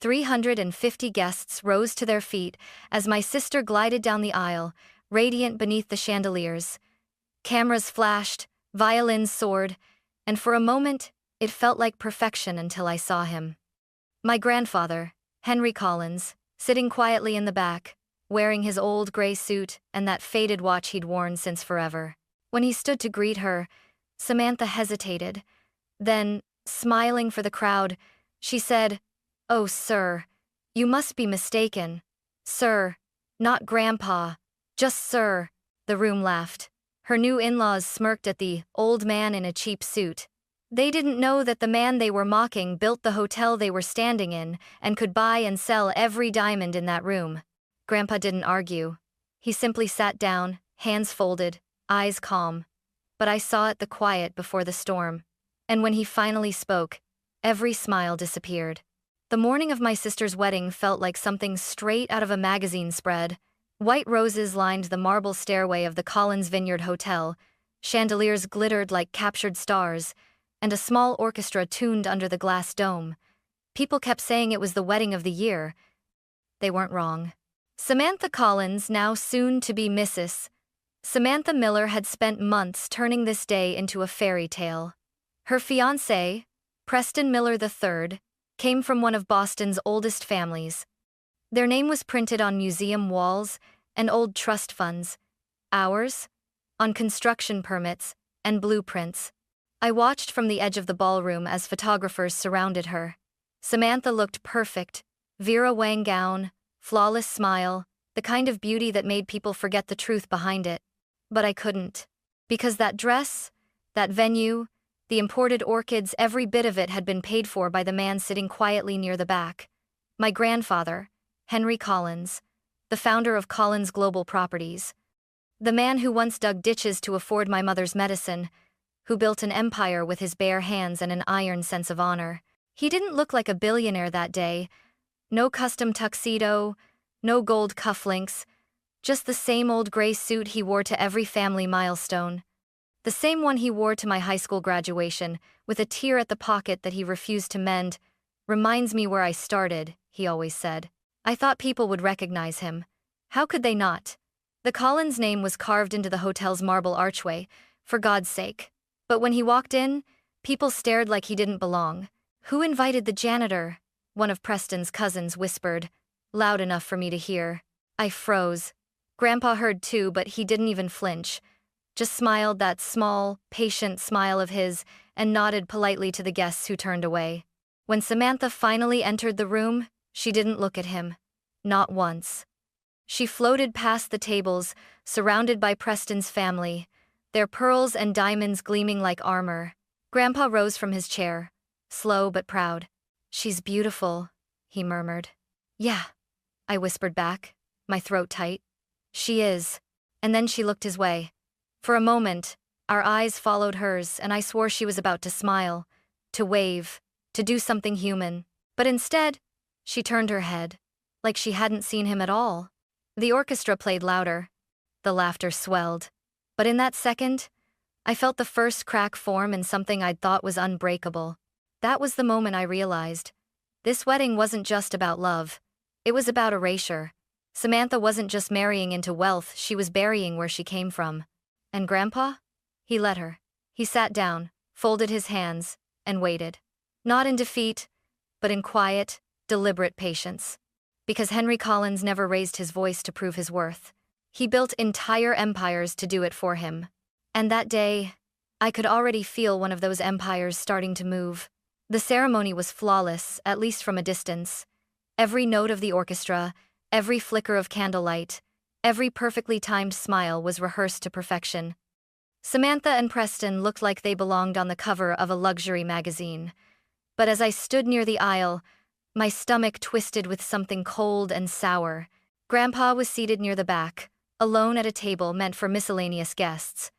350 guests rose to their feet as my sister glided down the aisle, radiant beneath the chandeliers. Cameras flashed, violins soared, and for a moment, it felt like perfection until I saw him. My grandfather, Henry Collins, sitting quietly in the back, wearing his old gray suit and that faded watch he'd worn since forever. When he stood to greet her, Samantha hesitated. Then, smiling for the crowd, she said, "Oh, sir, you must be mistaken. Sir, not Grandpa, just sir." The room laughed. Her new in-laws smirked at the old man in a cheap suit. They didn't know that the man they were mocking built the hotel they were standing in and could buy and sell every diamond in that room. Grandpa didn't argue. He simply sat down, hands folded, eyes calm. But I saw it, the quiet before the storm. And when he finally spoke, every smile disappeared. The morning of my sister's wedding felt like something straight out of a magazine spread. White roses lined the marble stairway of the Collins Vineyard Hotel, chandeliers glittered like captured stars, and a small orchestra tuned under the glass dome. People kept saying it was the wedding of the year. They weren't wrong. Samantha Collins, now soon to be Mrs. Samantha Miller, had spent months turning this day into a fairy tale. Her fiancé, Preston Miller III, came from one of Boston's oldest families. Their name was printed on museum walls and old trust funds. Ours? On construction permits and blueprints. I watched from the edge of the ballroom as photographers surrounded her. Samantha looked perfect. Vera Wang gown, flawless smile, the kind of beauty that made people forget the truth behind it. But I couldn't. Because that dress, that venue, the imported orchids, every bit of it had been paid for by the man sitting quietly near the back. My grandfather, Henry Collins, the founder of Collins Global Properties. The man who once dug ditches to afford my mother's medicine, who built an empire with his bare hands and an iron sense of honor. He didn't look like a billionaire that day. No custom tuxedo, no gold cufflinks, just the same old gray suit he wore to every family milestone. The same one he wore to my high school graduation, with a tear at the pocket that he refused to mend. "Reminds me where I started," he always said. I thought people would recognize him. How could they not? The Collins name was carved into the hotel's marble archway, for God's sake. But when he walked in, people stared like he didn't belong. "Who invited the janitor?" one of Preston's cousins whispered, loud enough for me to hear. I froze. Grandpa heard too, but he didn't even flinch. Just smiled that small, patient smile of his and nodded politely to the guests who turned away. When Samantha finally entered the room, she didn't look at him. Not once. She floated past the tables, surrounded by Preston's family, their pearls and diamonds gleaming like armor. Grandpa rose from his chair, slow but proud. "She's beautiful," he murmured. "Yeah," I whispered back, my throat tight. "She is." And then she looked his way. For a moment, our eyes followed hers, and I swore she was about to smile, to wave, to do something human. But instead, she turned her head, like she hadn't seen him at all. The orchestra played louder. The laughter swelled. But in that second, I felt the first crack form in something I'd thought was unbreakable. That was the moment I realized. This wedding wasn't just about love. It was about erasure. Samantha wasn't just marrying into wealth, she was burying where she came from. And Grandpa? He let her. He sat down, folded his hands, and waited. Not in defeat, but in quiet, deliberate patience. Because Henry Collins never raised his voice to prove his worth. He built entire empires to do it for him. And that day, I could already feel one of those empires starting to move. The ceremony was flawless, at least from a distance. Every note of the orchestra, every flicker of candlelight, every perfectly timed smile was rehearsed to perfection. Samantha and Preston looked like they belonged on the cover of a luxury magazine. But as I stood near the aisle, my stomach twisted with something cold and sour. Grandpa was seated near the back, alone at a table meant for miscellaneous guests.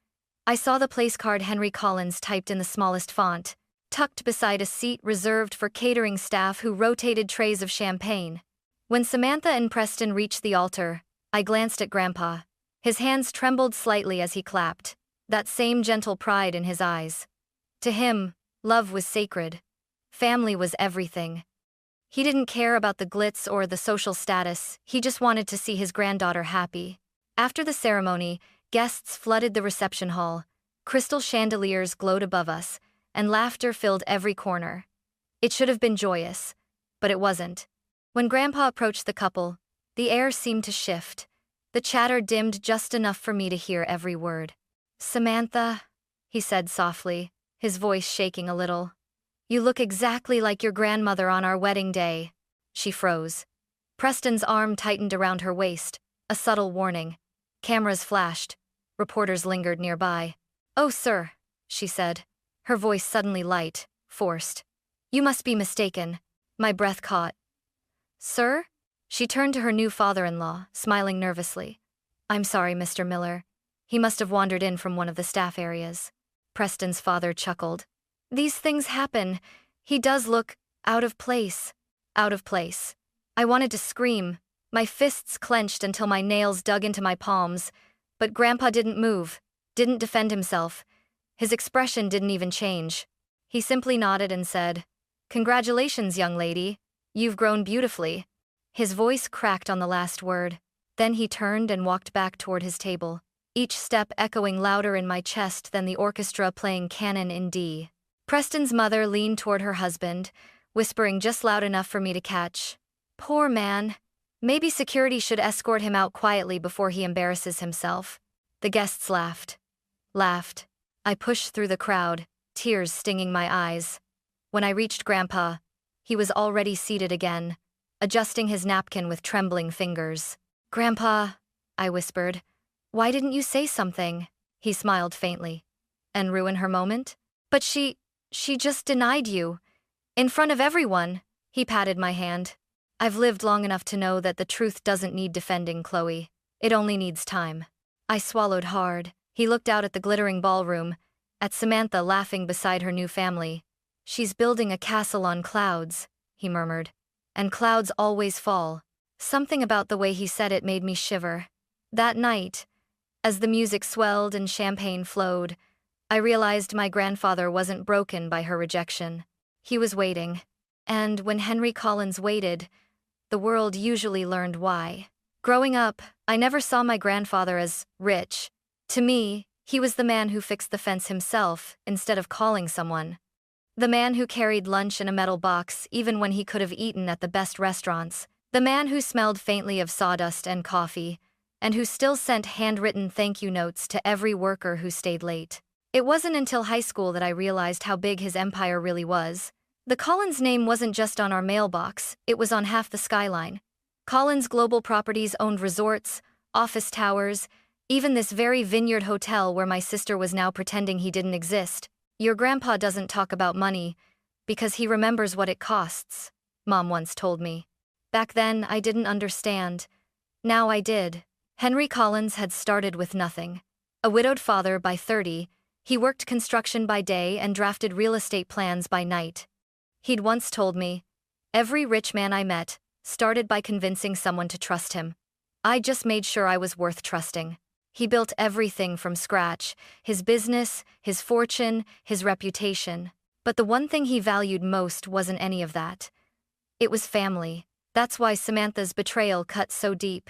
I saw the place card Henry Collins typed in the smallest font, tucked beside a seat reserved for catering staff who rotated trays of champagne. When Samantha and Preston reached the altar, I glanced at Grandpa. His hands trembled slightly as he clapped, that same gentle pride in his eyes. To him, love was sacred. Family was everything. He didn't care about the glitz or the social status, he just wanted to see his granddaughter happy. After the ceremony, guests flooded the reception hall. Crystal chandeliers glowed above us, and laughter filled every corner. It should have been joyous, but it wasn't. When Grandpa approached the couple, the air seemed to shift. The chatter dimmed just enough for me to hear every word. "Samantha," he said softly, his voice shaking a little. "You look exactly like your grandmother on our wedding day." She froze. Preston's arm tightened around her waist, a subtle warning. Cameras flashed. Reporters lingered nearby. "Oh, sir," she said, her voice suddenly light, forced. "You must be mistaken." My breath caught. "Sir?" She turned to her new father-in-law, smiling nervously. "I'm sorry, Mr. Miller. He must have wandered in from one of the staff areas." Preston's father chuckled. "These things happen. He does look out of place." Out of place. I wanted to scream. My fists clenched until my nails dug into my palms, but Grandpa didn't move, didn't defend himself. His expression didn't even change. He simply nodded and said, "Congratulations, young lady. You've grown beautifully." His voice cracked on the last word. Then he turned and walked back toward his table, each step echoing louder in my chest than the orchestra playing Canon in D. Preston's mother leaned toward her husband, whispering just loud enough for me to catch. "Poor man. Maybe security should escort him out quietly before he embarrasses himself." The guests laughed. Laughed. I pushed through the crowd, tears stinging my eyes. When I reached Grandpa, he was already seated again, adjusting his napkin with trembling fingers. "Grandpa," I whispered, "why didn't you say something?" He smiled faintly. "And ruin her moment?" "But she just denied you. In front of everyone." He patted my hand. "I've lived long enough to know that the truth doesn't need defending, Chloe. It only needs time." I swallowed hard. He looked out at the glittering ballroom, at Samantha laughing beside her new family. "She's building a castle on clouds," he murmured. "And clouds always fall." Something about the way he said it made me shiver. That night, as the music swelled and champagne flowed, I realized my grandfather wasn't broken by her rejection. He was waiting. And when Henry Collins waited, the world usually learned why. Growing up, I never saw my grandfather as rich. To me, he was the man who fixed the fence himself instead of calling someone. The man who carried lunch in a metal box even when he could have eaten at the best restaurants. The man who smelled faintly of sawdust and coffee, and who still sent handwritten thank you notes to every worker who stayed late. It wasn't until high school that I realized how big his empire really was. The Collins name wasn't just on our mailbox, it was on half the skyline. Collins Global Properties owned resorts, office towers, even this very Vineyard Hotel where my sister was now pretending he didn't exist. "Your grandpa doesn't talk about money because he remembers what it costs," Mom once told me. Back then, I didn't understand. Now I did. Henry Collins had started with nothing. A widowed father by 30, he worked construction by day and drafted real estate plans by night. He'd once told me, "Every rich man I met started by convincing someone to trust him. I just made sure I was worth trusting." He built everything from scratch, his business, his fortune, his reputation. But the one thing he valued most wasn't any of that. It was family. That's why Samantha's betrayal cut so deep.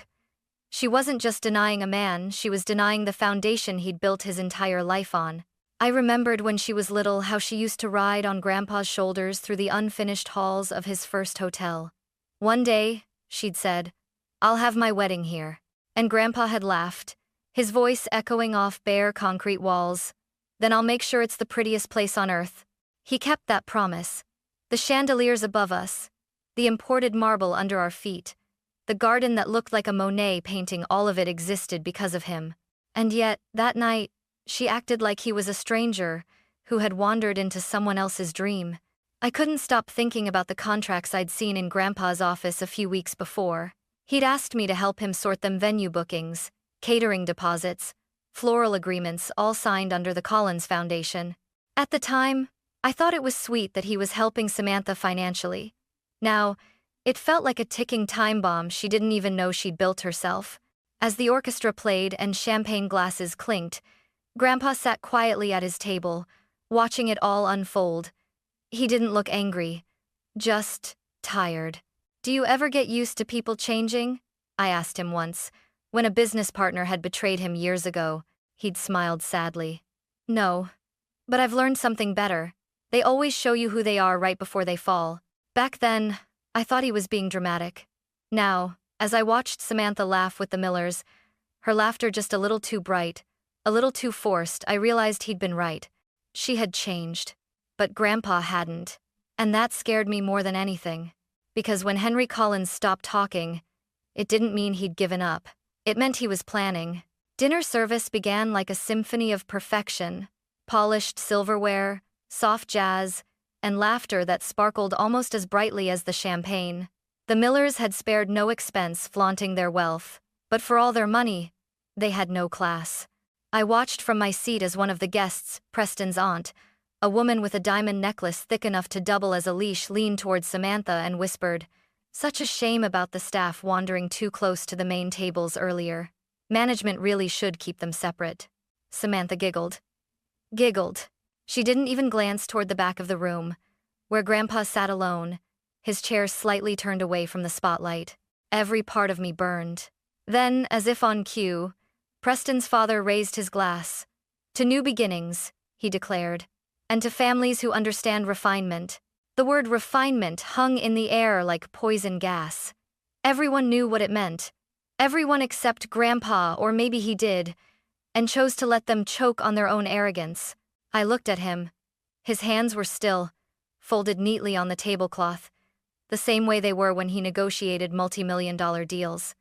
She wasn't just denying a man, she was denying the foundation he'd built his entire life on. I remembered when she was little how she used to ride on Grandpa's shoulders through the unfinished halls of his first hotel. "One day," she'd said, "I'll have my wedding here." And Grandpa had laughed, his voice echoing off bare concrete walls. "Then I'll make sure it's the prettiest place on earth." He kept that promise. The chandeliers above us, the imported marble under our feet, the garden that looked like a Monet painting, all of it existed because of him. And yet, that night, she acted like he was a stranger who had wandered into someone else's dream. I couldn't stop thinking about the contracts I'd seen in Grandpa's office a few weeks before. He'd asked me to help him sort them: venue bookings, catering deposits, floral agreements, all signed under the Collins Foundation. At the time, I thought it was sweet that he was helping Samantha financially. Now, it felt like a ticking time bomb she didn't even know she'd built herself. As the orchestra played and champagne glasses clinked, Grandpa sat quietly at his table, watching it all unfold. He didn't look angry, just tired. Do you ever get used to people changing? I asked him once. When a business partner had betrayed him years ago, he'd smiled sadly. No. But I've learned something better. They always show you who they are right before they fall. Back then, I thought he was being dramatic. Now, as I watched Samantha laugh with the Millers, her laughter just a little too bright, a little too forced, I realized he'd been right. She had changed. But Grandpa hadn't. And that scared me more than anything. Because when Henry Collins stopped talking, it didn't mean he'd given up. It meant he was planning. Dinner service began like a symphony of perfection. Polished silverware, soft jazz, and laughter that sparkled almost as brightly as the champagne. The Millers had spared no expense flaunting their wealth, but for all their money, they had no class. I watched from my seat as one of the guests, Preston's aunt, a woman with a diamond necklace thick enough to double as a leash, leaned towards Samantha and whispered, "Such a shame about the staff wandering too close to the main tables earlier. Management really should keep them separate." Samantha giggled. She didn't even glance toward the back of the room, where Grandpa sat alone, his chair slightly turned away from the spotlight. Every part of me burned. Then, as if on cue, Preston's father raised his glass. "To new beginnings," he declared, "and to families who understand refinement." The word refinement hung in the air like poison gas. Everyone knew what it meant. Everyone except Grandpa, or maybe he did, and chose to let them choke on their own arrogance. I looked at him. His hands were still, folded neatly on the tablecloth, the same way they were when he negotiated multi-million-dollar deals.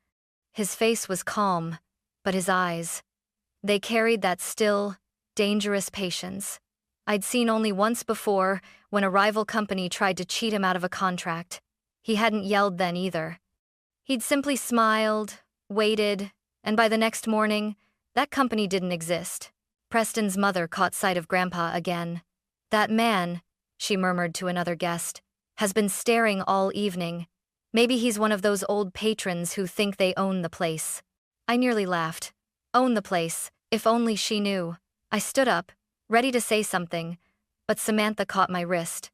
His face was calm, but his eyes, they carried that still, dangerous patience I'd seen only once before, when a rival company tried to cheat him out of a contract. He hadn't yelled then either. He'd simply smiled, waited, and by the next morning, that company didn't exist. Preston's mother caught sight of Grandpa again. "That man," she murmured to another guest, "has been staring all evening. Maybe he's one of those old patrons who think they own the place." I nearly laughed. Own the place, if only she knew. I stood up, ready to say something, but Samantha caught my wrist.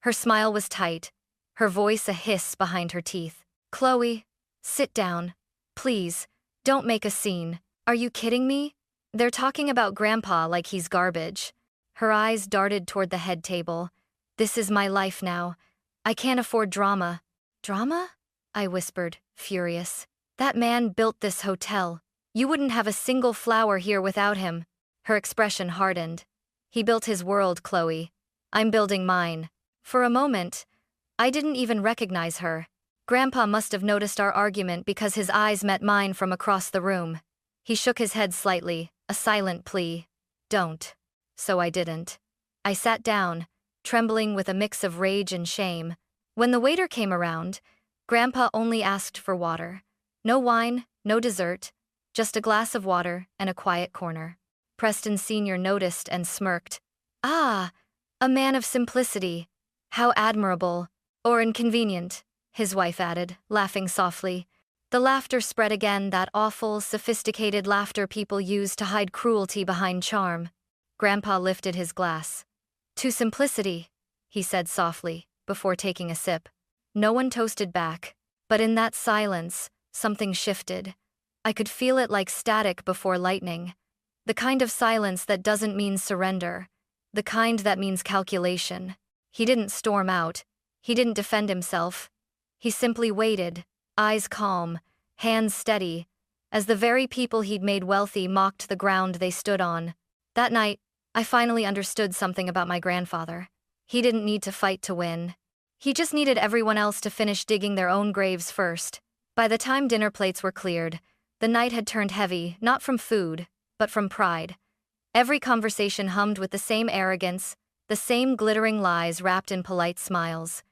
Her smile was tight, her voice a hiss behind her teeth. "Chloe, sit down. Please, don't make a scene. Are you kidding me? They're talking about Grandpa like he's garbage." Her eyes darted toward the head table. "This is my life now. I can't afford drama." "Drama?" I whispered, furious. "That man built this hotel. You wouldn't have a single flower here without him." Her expression hardened. "He built his world, Chloe. I'm building mine." For a moment, I didn't even recognize her. Grandpa must have noticed our argument because his eyes met mine from across the room. He shook his head slightly, a silent plea. "Don't." So I didn't. I sat down, trembling with a mix of rage and shame. When the waiter came around, Grandpa only asked for water. No wine, no dessert, just a glass of water and a quiet corner. Preston Sr. noticed and smirked. "Ah, a man of simplicity. How admirable. Or inconvenient," his wife added, laughing softly. The laughter spread again, that awful, sophisticated laughter people use to hide cruelty behind charm. Grandpa lifted his glass. "To simplicity," he said softly, before taking a sip. No one toasted back, but in that silence, something shifted. I could feel it like static before lightning. The kind of silence that doesn't mean surrender. The kind that means calculation. He didn't storm out. He didn't defend himself. He simply waited, eyes calm, hands steady, as the very people he'd made wealthy mocked the ground they stood on. That night, I finally understood something about my grandfather. He didn't need to fight to win. He just needed everyone else to finish digging their own graves first. By the time dinner plates were cleared, the night had turned heavy, not from food, but from pride. Every conversation hummed with the same arrogance, the same glittering lies wrapped in polite smiles.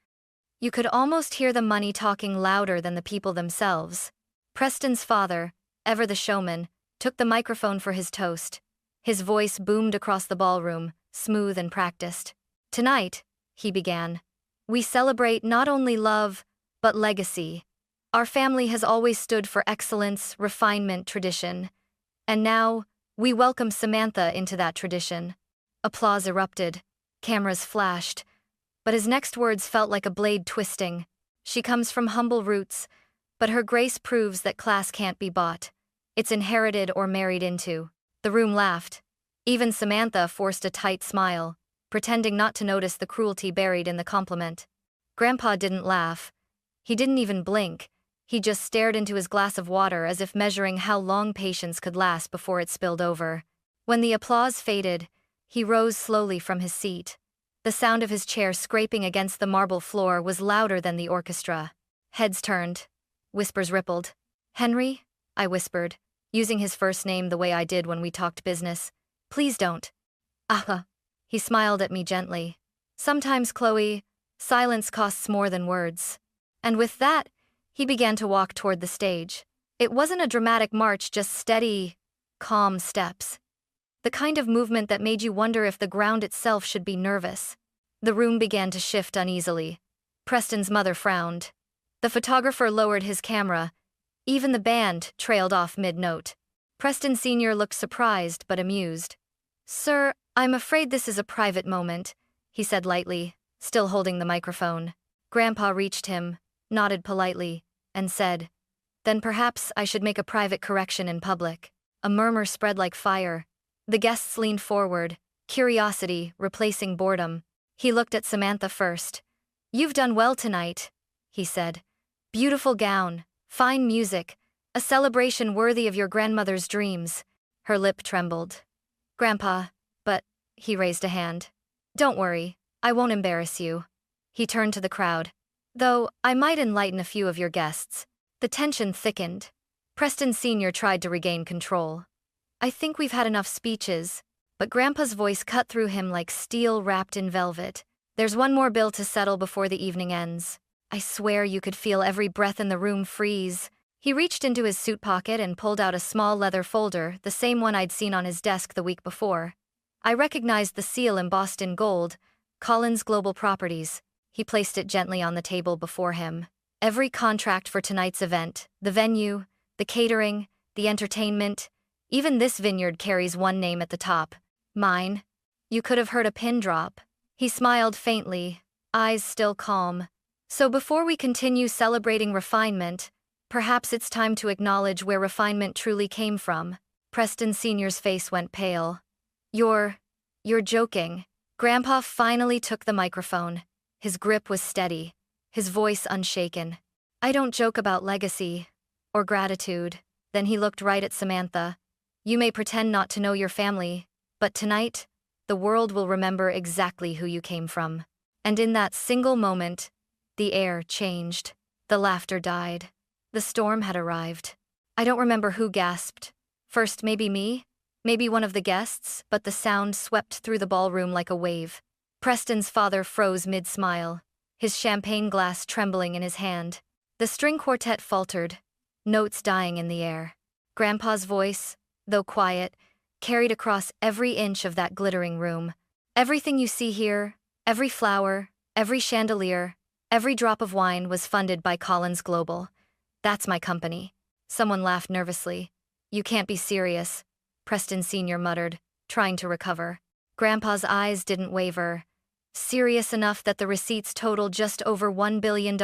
You could almost hear the money talking louder than the people themselves. Preston's father, ever the showman, took the microphone for his toast. His voice boomed across the ballroom, smooth and practiced. "Tonight," he began, "we celebrate not only love, but legacy. Our family has always stood for excellence, refinement, tradition. And now, we welcome Samantha into that tradition." Applause erupted. Cameras flashed. But his next words felt like a blade twisting. She comes from humble roots, but her grace proves that class can't be bought. It's inherited or married into. The room laughed. Even Samantha forced a tight smile, pretending not to notice the cruelty buried in the compliment. Grandpa didn't laugh. He didn't even blink. He just stared into his glass of water as if measuring how long patience could last before it spilled over. When the applause faded, he rose slowly from his seat. The sound of his chair scraping against the marble floor was louder than the orchestra. Heads turned. Whispers rippled. "Henry?" I whispered, using his first name the way I did when we talked business. "Please don't." "Ah." He smiled at me gently. "Sometimes, Chloe, silence costs more than words." And with that, he began to walk toward the stage. It wasn't a dramatic march, just steady, calm steps. The kind of movement that made you wonder if the ground itself should be nervous. The room began to shift uneasily. Preston's mother frowned. The photographer lowered his camera. Even the band trailed off mid-note. Preston Sr. looked surprised but amused. "Sir, I'm afraid this is a private moment," he said lightly, still holding the microphone. Grandpa reached him, nodded politely, and said, "Then perhaps I should make a private correction in public." A murmur spread like fire. The guests leaned forward, curiosity replacing boredom. He looked at Samantha first. "You've done well tonight," he said. "Beautiful gown, fine music, a celebration worthy of your grandmother's dreams." Her lip trembled. "Grandpa, but," he raised a hand. "Don't worry, I won't embarrass you." He turned to the crowd. "Though, I might enlighten a few of your guests." The tension thickened. Preston Sr. tried to regain control. "I think we've had enough speeches," but Grandpa's voice cut through him like steel wrapped in velvet. "There's one more bill to settle before the evening ends." I swear you could feel every breath in the room freeze. He reached into his suit pocket and pulled out a small leather folder, the same one I'd seen on his desk the week before. I recognized the seal embossed in gold, Collins Global Properties. He placed it gently on the table before him. Every contract for tonight's event, the venue, the catering, the entertainment, even this vineyard carries one name at the top. Mine. You could have heard a pin drop. He smiled faintly, eyes still calm. "So before we continue celebrating refinement, perhaps it's time to acknowledge where refinement truly came from." Preston Sr.'s face went pale. You're joking." Grandpa finally took the microphone. His grip was steady, his voice unshaken. "I don't joke about legacy or gratitude." Then he looked right at Samantha. "You may pretend not to know your family, but tonight, the world will remember exactly who you came from." And in that single moment, the air changed. The laughter died. The storm had arrived. I don't remember who gasped. First, maybe me, maybe one of the guests, but the sound swept through the ballroom like a wave. Preston's father froze mid-smile, his champagne glass trembling in his hand. The string quartet faltered, notes dying in the air. Grandpa's voice, though quiet, carried across every inch of that glittering room. "Everything you see here, every flower, every chandelier, every drop of wine was funded by Collins Global. That's my company." Someone laughed nervously. "You can't be serious," Preston Sr. muttered, trying to recover. Grandpa's eyes didn't waver. "Serious enough that the receipts total just over $1 billion.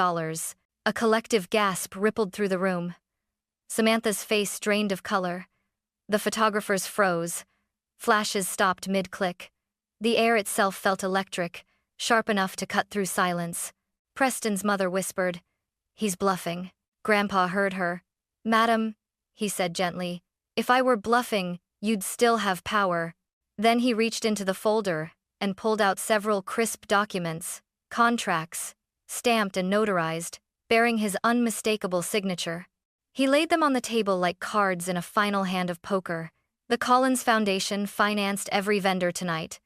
A collective gasp rippled through the room. Samantha's face drained of color. The photographers froze. Flashes stopped mid-click. The air itself felt electric, sharp enough to cut through silence. Preston's mother whispered, "He's bluffing." Grandpa heard her. "Madam," he said gently, "if I were bluffing, you'd still have power." Then he reached into the folder and pulled out several crisp documents, contracts, stamped and notarized, bearing his unmistakable signature. He laid them on the table like cards in a final hand of poker. "The Collins Foundation financed every vendor tonight.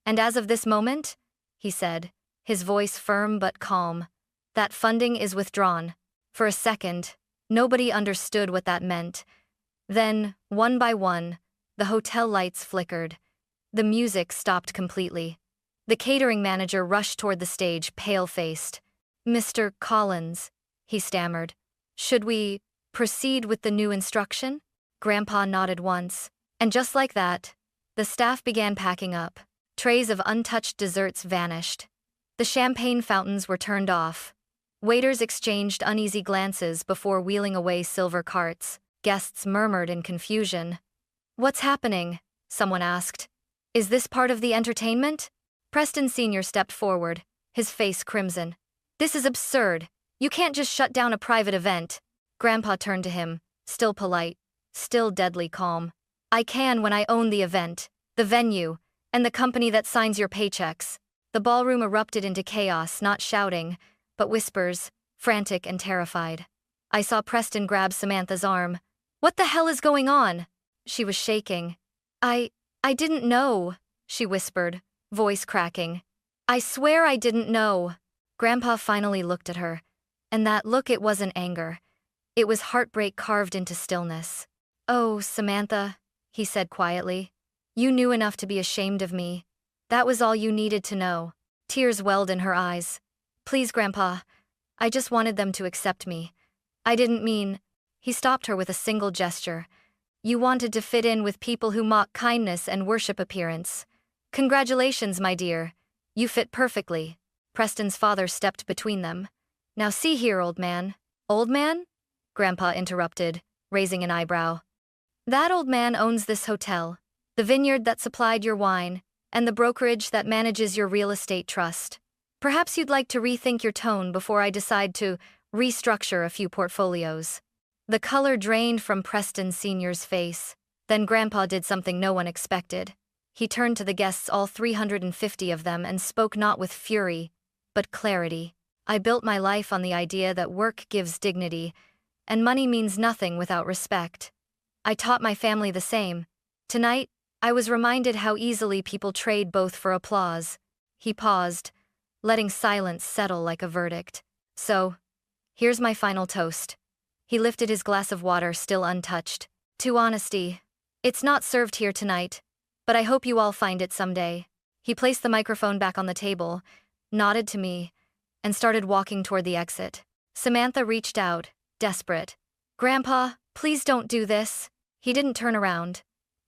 And as of this moment," he said, his voice firm but calm, "that funding is withdrawn." For a second, nobody understood what that meant. Then, one by one, the hotel lights flickered. The music stopped completely. The catering manager rushed toward the stage, pale-faced. "Mr. Collins," he stammered, "should we proceed with the new instruction?" Grandpa nodded once. And just like that, the staff began packing up. Trays of untouched desserts vanished. The champagne fountains were turned off. Waiters exchanged uneasy glances before wheeling away silver carts. Guests murmured in confusion. "What's happening?" someone asked. "Is this part of the entertainment?" Preston Sr. stepped forward, his face crimson. "This is absurd. You can't just shut down a private event." Grandpa turned to him, still polite, still deadly calm. "I can when I own the event, the venue, and the company that signs your paychecks." The ballroom erupted into chaos, not shouting, but whispers, frantic and terrified. I saw Preston grab Samantha's arm. "What the hell is going on?" She was shaking. I didn't know," she whispered, voice cracking. "I swear I didn't know." Grandpa finally looked at her, and that look, it wasn't anger. It was heartbreak carved into stillness. "Oh, Samantha," he said quietly. "You knew enough to be ashamed of me. That was all you needed to know." Tears welled in her eyes. "Please, Grandpa. I just wanted them to accept me. I didn't mean—" He stopped her with a single gesture. "You wanted to fit in with people who mock kindness and worship appearance. Congratulations, my dear. You fit perfectly." Preston's father stepped between them. "Now see here, old man." "Old man?" Grandpa interrupted, raising an eyebrow. "That old man owns this hotel, the vineyard that supplied your wine, and the brokerage that manages your real estate trust. Perhaps you'd like to rethink your tone before I decide to restructure a few portfolios." The color drained from Preston Sr.'s face. Then Grandpa did something no one expected. He turned to the guests, all 350 of them, and spoke not with fury, but clarity. "I built my life on the idea that work gives dignity, and money means nothing without respect. I taught my family the same. Tonight, I was reminded how easily people trade both for applause." He paused, letting silence settle like a verdict. "So, here's my final toast." He lifted his glass of water, still untouched. "To honesty. It's not served here tonight, but I hope you all find it someday." He placed the microphone back on the table, nodded to me, and started walking toward the exit. Samantha reached out, desperate. "Grandpa, please don't do this." He didn't turn around.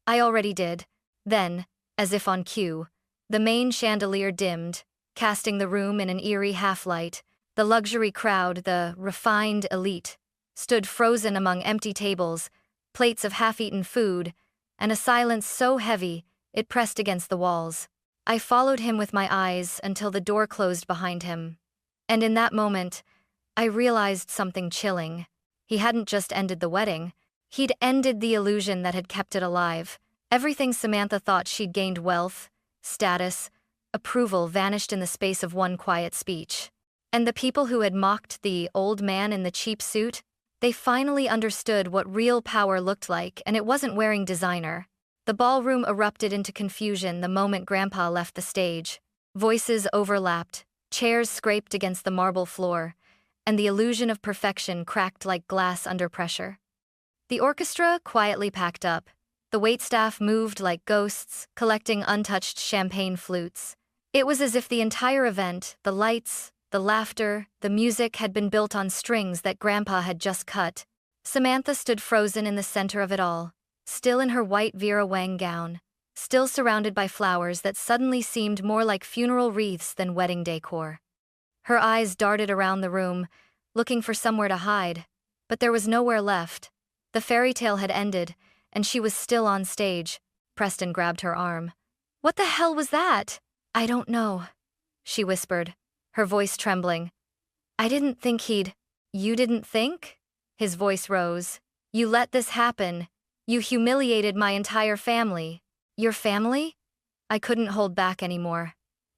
I already did. Then, as if on cue, the main chandelier dimmed, casting the room in an eerie half-light. The luxury crowd, the refined elite, stood frozen among empty tables, plates of half-eaten food, and a silence so heavy it pressed against the walls. I followed him with my eyes until the door closed behind him. And in that moment, I realized something chilling. He hadn't just ended the wedding. He'd ended the illusion that had kept it alive. Everything Samantha thought she'd gained, wealth, status, approval, vanished in the space of one quiet speech. And the people who had mocked the old man in the cheap suit, they finally understood what real power looked like, and it wasn't wearing designer. The ballroom erupted into confusion the moment Grandpa left the stage. Voices overlapped, chairs scraped against the marble floor, and the illusion of perfection cracked like glass under pressure. The orchestra quietly packed up. The waitstaff moved like ghosts, collecting untouched champagne flutes. It was as if the entire event, the lights, the laughter, the music, had been built on strings that Grandpa had just cut. Samantha stood frozen in the center of it all, still in her white Vera Wang gown, still surrounded by flowers that suddenly seemed more like funeral wreaths than wedding decor. Her eyes darted around the room, looking for somewhere to hide, but there was nowhere left. The fairy tale had ended, and she was still on stage. Preston grabbed her arm. "What the hell was that?" "I don't know," she whispered, her voice trembling. "I didn't think he'd—" "You didn't think?" His voice rose. "You let this happen. You humiliated my entire family." "Your family?" I couldn't hold back anymore.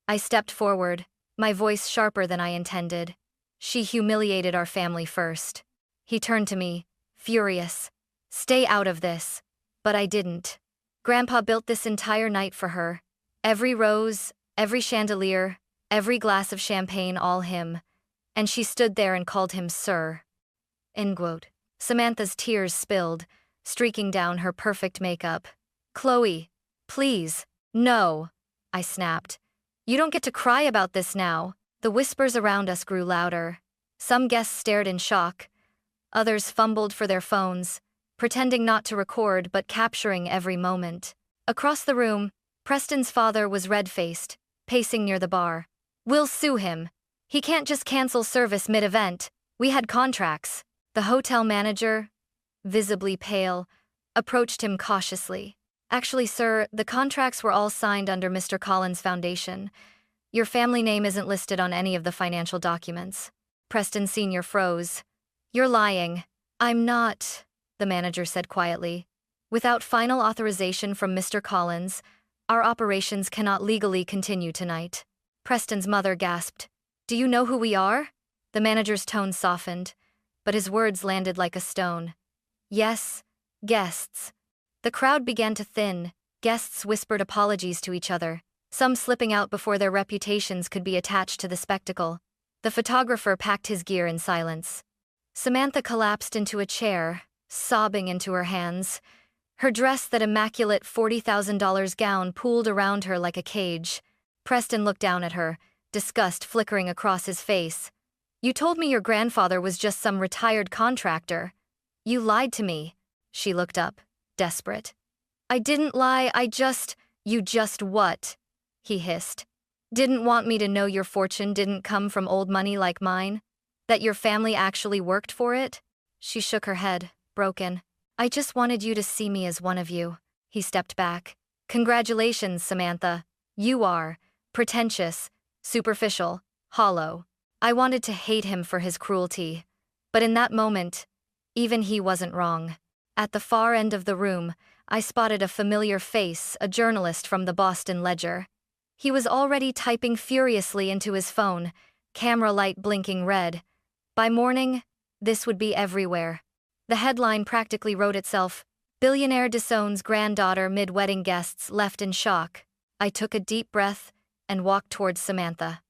I stepped forward, my voice sharper than I intended. "She humiliated our family first." He turned to me, furious. "Stay out of this." But I didn't. Grandpa built this entire night for her. Every rose, every chandelier, every glass of champagne, all him. And she stood there and called him sir. End quote. Samantha's tears spilled, streaking down her perfect makeup. "Chloe, please, no," I snapped. "You don't get to cry about this now." The whispers around us grew louder. Some guests stared in shock. Others fumbled for their phones, pretending not to record but capturing every moment. Across the room, Preston's father was red-faced, pacing near the bar. "We'll sue him. He can't just cancel service mid-event. We had contracts. The hotel manager, visibly pale, approached him cautiously. Actually, sir, the contracts were all signed under Mr. Collins' foundation. Your family name isn't listed on any of the financial documents. Preston Sr. froze. You're lying. I'm not, the manager said quietly. Without final authorization from Mr. Collins, our operations cannot legally continue tonight. Preston's mother gasped. Do you know who we are? The manager's tone softened, but his words landed like a stone. Yes, guests. The crowd began to thin. Guests whispered apologies to each other, some slipping out before their reputations could be attached to the spectacle. The photographer packed his gear in silence. Samantha collapsed into a chair, sobbing into her hands. Her dress, that immaculate $40,000 gown, pooled around her like a cage. Preston looked down at her, disgust flickering across his face. You told me your grandfather was just some retired contractor. You lied to me. She looked up, desperate. I didn't lie, You just what? He hissed. Didn't want me to know your fortune didn't come from old money like mine? That your family actually worked for it? She shook her head, broken. I just wanted you to see me as one of you. He stepped back. Congratulations, Samantha. You are pretentious, superficial, hollow. I wanted to hate him for his cruelty. But in that moment, even he wasn't wrong. At the far end of the room, I spotted a familiar face, a journalist from the Boston Ledger. He was already typing furiously into his phone, camera light blinking red. By morning, this would be everywhere. The headline practically wrote itself. Billionaire disowns granddaughter mid wedding, guests left in shock. I took a deep breath and walked towards Samantha.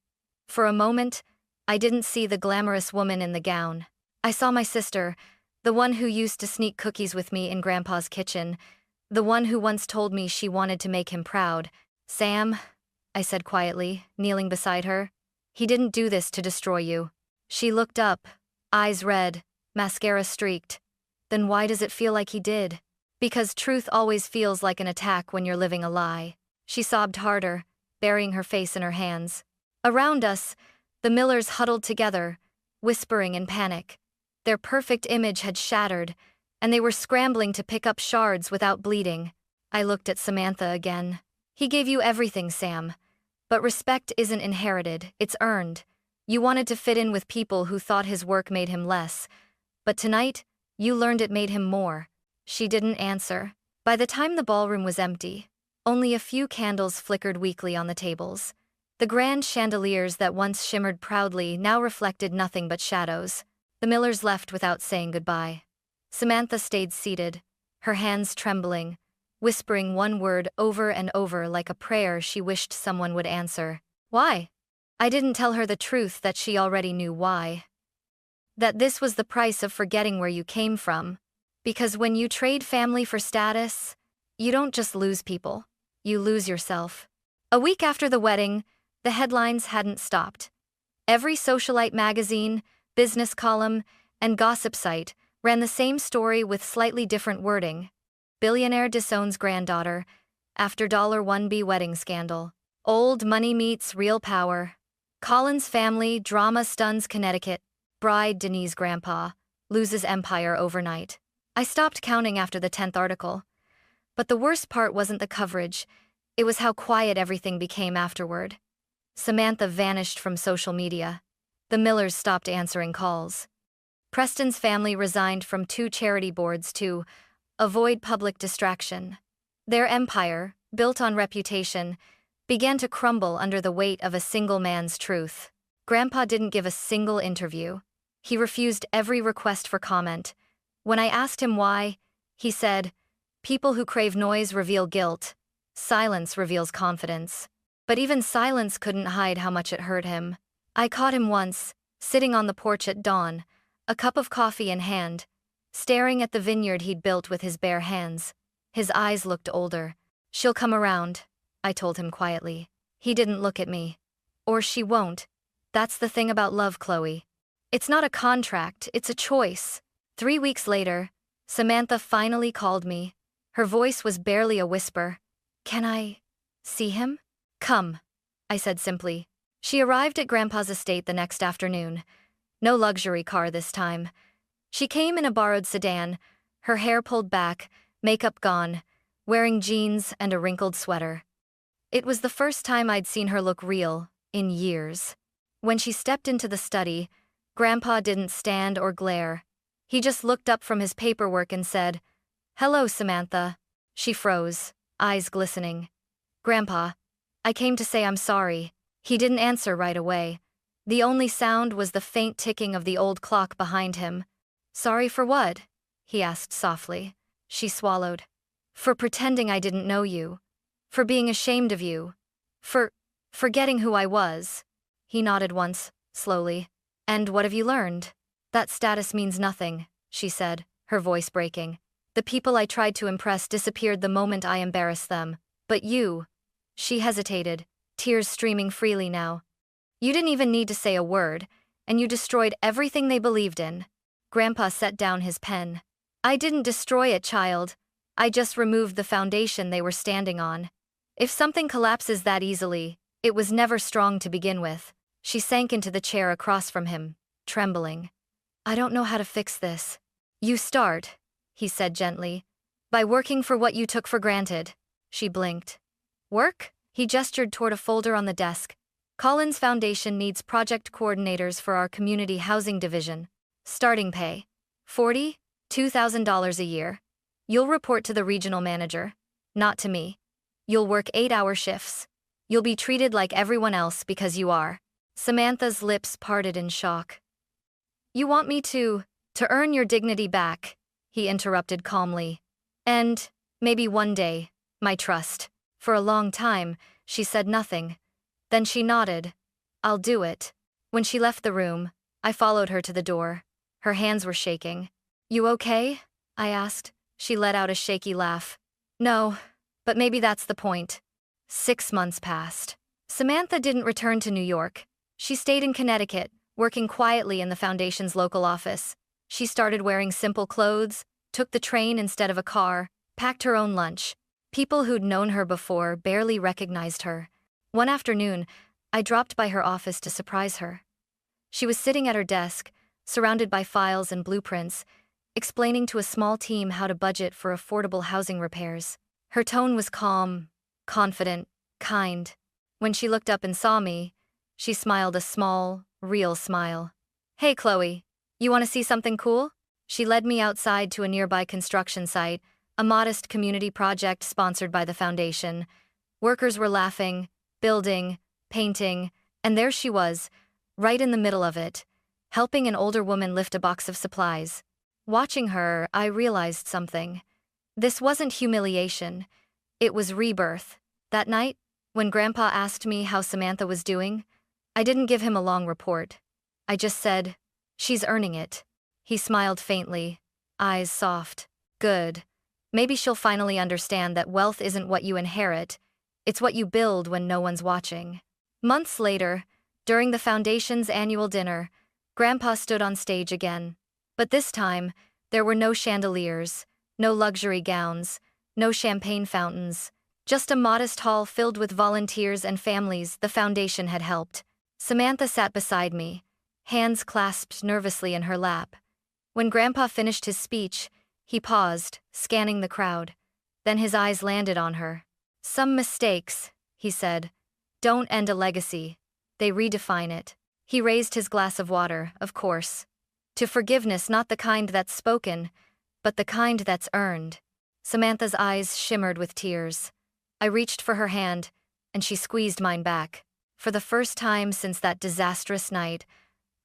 For a moment, I didn't see the glamorous woman in the gown. I saw my sister, the one who used to sneak cookies with me in Grandpa's kitchen, the one who once told me she wanted to make him proud. Sam, I said quietly, kneeling beside her. He didn't do this to destroy you. She looked up, eyes red, mascara streaked. Then why does it feel like he did? Because truth always feels like an attack when you're living a lie. She sobbed harder, burying her face in her hands. Around us, the Millers huddled together, whispering in panic. Their perfect image had shattered, and they were scrambling to pick up shards without bleeding. I looked at Samantha again. He gave you everything, Sam. But respect isn't inherited, it's earned. You wanted to fit in with people who thought his work made him less. But tonight, you learned it made him more. She didn't answer. By the time the ballroom was empty, only a few candles flickered weakly on the tables. The grand chandeliers that once shimmered proudly now reflected nothing but shadows. The Millers left without saying goodbye. Samantha stayed seated, her hands trembling, whispering one word over and over like a prayer she wished someone would answer. Why? I didn't tell her the truth that she already knew why. That this was the price of forgetting where you came from. Because when you trade family for status, you don't just lose people, you lose yourself. A week after the wedding, the headlines hadn't stopped. Every socialite magazine, business column, and gossip site ran the same story with slightly different wording. Billionaire disowns granddaughter after $1B wedding scandal. Old money meets real power. Collins family drama stuns Connecticut. Bride Denise grandpa loses empire overnight. I stopped counting after the 10th article. But the worst part wasn't the coverage, it was how quiet everything became afterward. Samantha vanished from social media. The Millers stopped answering calls. Preston's family resigned from 2 charity boards to avoid public distraction. Their empire, built on reputation, began to crumble under the weight of a single man's truth. Grandpa didn't give a single interview. He refused every request for comment. When I asked him why, he said, "People who crave noise reveal guilt. Silence reveals confidence." But even silence couldn't hide how much it hurt him. I caught him once, sitting on the porch at dawn, a cup of coffee in hand, staring at the vineyard he'd built with his bare hands. His eyes looked older. "She'll come around," I told him quietly. He didn't look at me. "Or she won't. That's the thing about love, Chloe. It's not a contract, it's a choice." 3 weeks later, Samantha finally called me. Her voice was barely a whisper. "Can I see him?" "Come," I said simply. She arrived at Grandpa's estate the next afternoon. No luxury car this time. She came in a borrowed sedan, her hair pulled back, makeup gone, wearing jeans and a wrinkled sweater. It was the first time I'd seen her look real, in years. When she stepped into the study, Grandpa didn't stand or glare. He just looked up from his paperwork and said, "Hello, Samantha." She froze, eyes glistening. "Grandpa, I came to say I'm sorry." He didn't answer right away. The only sound was the faint ticking of the old clock behind him. "Sorry for what?" he asked softly. She swallowed. "For pretending I didn't know you. For being ashamed of you. For forgetting who I was." He nodded once, slowly. "And what have you learned?" "That status means nothing," she said, her voice breaking. "The people I tried to impress disappeared the moment I embarrassed them. But you..." She hesitated, tears streaming freely now. "You didn't even need to say a word, and you destroyed everything they believed in." Grandpa set down his pen. "I didn't destroy it, child. I just removed the foundation they were standing on. If something collapses that easily, it was never strong to begin with." She sank into the chair across from him, trembling. "I don't know how to fix this." "You start," he said gently, "by working for what you took for granted." She blinked. "Work?" He gestured toward a folder on the desk. "Collins Foundation needs project coordinators for our community housing division. Starting pay, $42,000 a year. You'll report to the regional manager, not to me. You'll work 8-hour shifts. You'll be treated like everyone else because you are." Samantha's lips parted in shock. "You want me to earn your dignity back," he interrupted calmly. "And, maybe one day, my trust." For a long time, she said nothing. Then she nodded. "I'll do it." When she left the room, I followed her to the door. Her hands were shaking. "You okay?" I asked. She let out a shaky laugh. "No, but maybe that's the point." 6 months passed. Samantha didn't return to New York. She stayed in Connecticut, working quietly in the foundation's local office. She started wearing simple clothes, took the train instead of a car, packed her own lunch. People who'd known her before barely recognized her. One afternoon, I dropped by her office to surprise her. She was sitting at her desk, surrounded by files and blueprints, explaining to a small team how to budget for affordable housing repairs. Her tone was calm, confident, kind. When she looked up and saw me, she smiled a small, real smile. "Hey, Chloe, you want to see something cool?" She led me outside to a nearby construction site, a modest community project sponsored by the foundation. Workers were laughing, building, painting, and there she was, right in the middle of it, helping an older woman lift a box of supplies. Watching her, I realized something. This wasn't humiliation. It was rebirth. That night, when Grandpa asked me how Samantha was doing, I didn't give him a long report. I just said, "She's earning it." He smiled faintly, eyes soft. "Good. Maybe she'll finally understand that wealth isn't what you inherit, it's what you build when no one's watching." Months later, during the foundation's annual dinner, Grandpa stood on stage again. But this time, there were no chandeliers, no luxury gowns, no champagne fountains, just a modest hall filled with volunteers and families the foundation had helped. Samantha sat beside me, hands clasped nervously in her lap. When Grandpa finished his speech, he paused, scanning the crowd. Then his eyes landed on her. "Some mistakes," he said, "don't end a legacy. They redefine it." He raised his glass of water, of course. "To forgiveness, not the kind that's spoken, but the kind that's earned." Samantha's eyes shimmered with tears. I reached for her hand, and she squeezed mine back. For the first time since that disastrous night,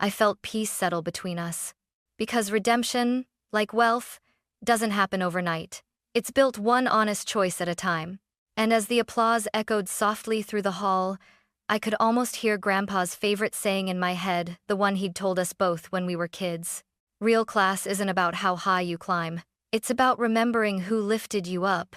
I felt peace settle between us. Because redemption, like wealth, doesn't happen overnight. It's built one honest choice at a time. And as the applause echoed softly through the hall, I could almost hear Grandpa's favorite saying in my head, the one he'd told us both when we were kids. "Real class isn't about how high you climb. It's about remembering who lifted you up."